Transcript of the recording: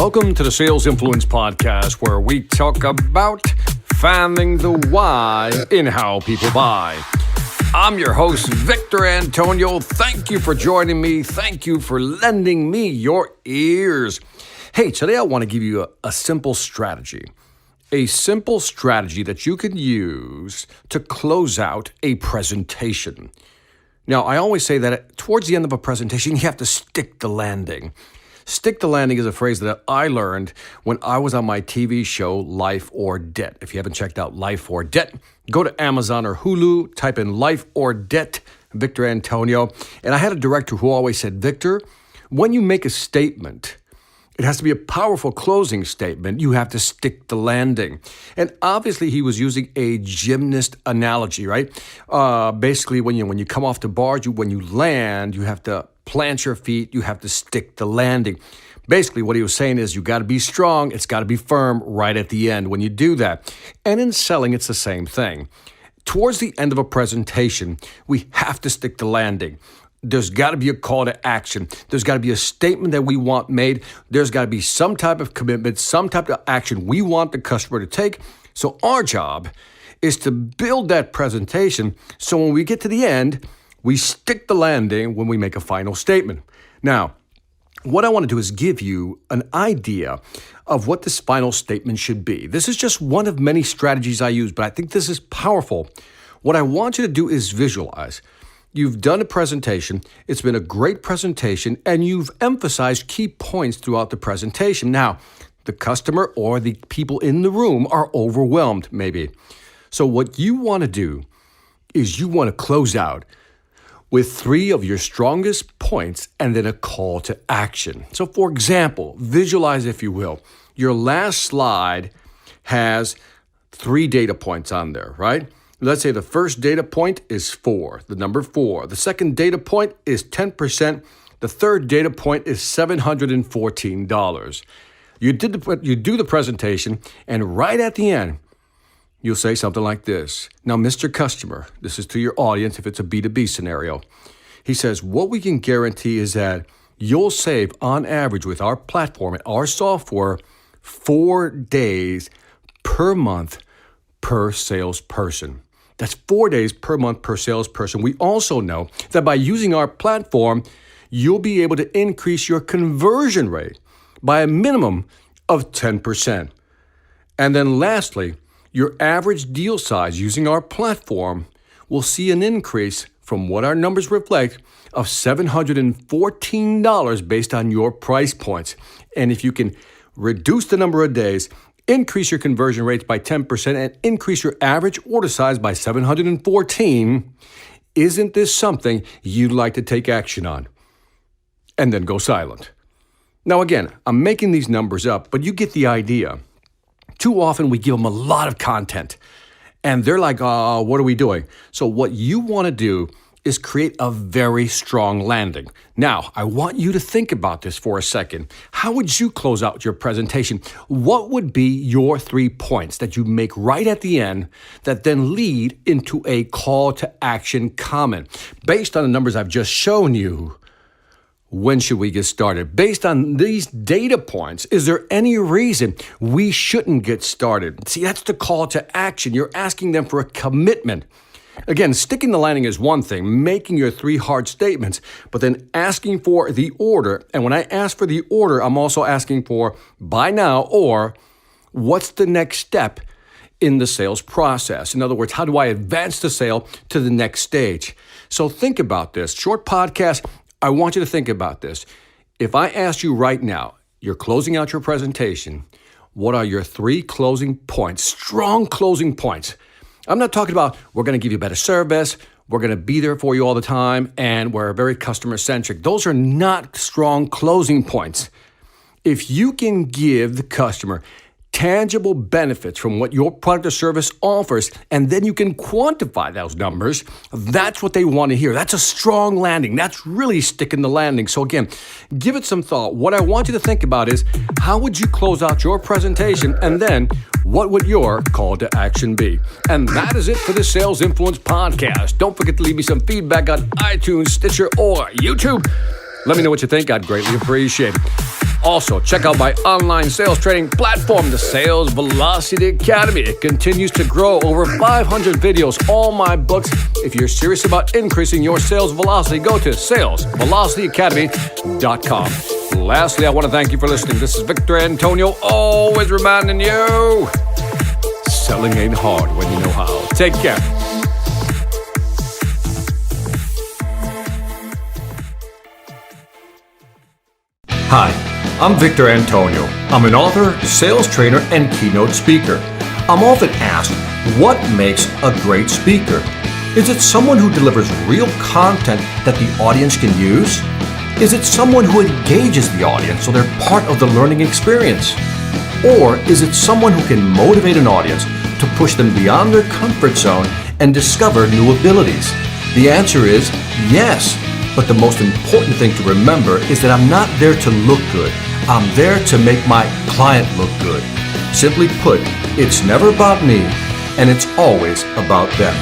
Welcome to the Sales Influence Podcast, where we talk about finding the why in how people buy. I'm your host, Victor Antonio. Thank you for joining me. Thank you for lending me your ears. Hey, today I want to give you a simple strategy. A simple strategy that you can use to close out a presentation. Now, I always say that towards the end of a presentation, you have to stick the landing. Stick the landing is a phrase that I learned when I was on my TV show, Life or Debt. If you haven't checked out Life or Debt, go to Amazon or Hulu, type in Life or Debt, Victor Antonio. And I had a director who always said, Victor, when you make a statement, it has to be a powerful closing statement. You have to stick the landing. And obviously, he was using a gymnast analogy, right? Basically, when you come off the barge, when you land, you have to plant your feet. You have to stick the landing. Basically, what he was saying is you got to be strong. It's got to be firm right at the end when you do that. And in selling, it's the same thing. Towards the end of a presentation, we have to stick the landing. There's got to be a call to action. There's got to be a statement that we want made. There's got to be some type of commitment, some type of action we want the customer to take. So our job is to build that presentation so when we get to the end, we stick the landing when we make a final statement. Now, what I want to do is give you an idea of what this final statement should be. This is just one of many strategies I use, but I think this is powerful. What I want you to do is visualize. You've done a presentation, it's been a great presentation, and you've emphasized key points throughout the presentation. Now, the customer or the people in the room are overwhelmed, maybe. So what you want to do is you want to close out with 3 of your strongest points and then a call to action. So for example, visualize, if you will, your last slide has 3 data points on there, right? Let's say the first data point is 4, the number 4. The second data point is 10%. The third data point is $714. You do the presentation, and right at the end, you'll say something like this. Now, Mr. Customer, this is to your audience if it's a B2B scenario. He says, what we can guarantee is that you'll save on average with our platform and our software 4 days per month per salesperson. That's 4 days per month per salesperson. We also know that by using our platform, you'll be able to increase your conversion rate by a minimum of 10%. And then lastly, your average deal size using our platform will see an increase from what our numbers reflect of $714 based on your price points. And if you can reduce the number of days, increase your conversion rates by 10%, and increase your average order size by 714, isn't this something you'd like to take action on? And then go silent. Now again, I'm making these numbers up, but you get the idea. Too often we give them a lot of content and they're like, what are we doing? So what you want to do is create a very strong landing. Now, I want you to think about this for a second. How would you close out your presentation? What would be your 3 points that you make right at the end that then lead into a call to action comment? Based on the numbers I've just shown you, when should we get started? Based on these data points, is there any reason we shouldn't get started? See, that's the call to action. You're asking them for a commitment. Again, sticking the landing is one thing, making your 3 hard statements, but then asking for the order. And when I ask for the order, I'm also asking for buy now or what's the next step in the sales process? In other words, how do I advance the sale to the next stage? So think about this. Short podcast. I want you to think about this. If I asked you right now, you're closing out your presentation, what are your 3 closing points, strong closing points? I'm not talking about we're going to give you better service, we're going to be there for you all the time, and we're very customer-centric. Those are not strong closing points. If you can give the customer tangible benefits from what your product or service offers, and then you can quantify those numbers, that's what they want to hear. That's a strong landing. That's really sticking the landing. So again, give it some thought. What I want you to think about is, how would you close out your presentation, and then what would your call to action be? And that is it for the Sales Influence Podcast. Don't forget to leave me some feedback on iTunes, Stitcher, or YouTube. Let me know what you think. I'd greatly appreciate it. Also, check out my online sales training platform, the Sales Velocity Academy. It continues to grow, over 500 videos, all my books. If you're serious about increasing your sales velocity, go to salesvelocityacademy.com. Lastly, I want to thank you for listening. This is Victor Antonio, always reminding you, selling ain't hard when you know how. Take care. Hi, I'm Victor Antonio. I'm an author, sales trainer, and keynote speaker. I'm often asked, what makes a great speaker? Is it someone who delivers real content that the audience can use? Is it someone who engages the audience so they're part of the learning experience? Or is it someone who can motivate an audience to push them beyond their comfort zone and discover new abilities? The answer is yes. But the most important thing to remember is that I'm not there to look good. I'm there to make my client look good. Simply put, it's never about me, and it's always about them.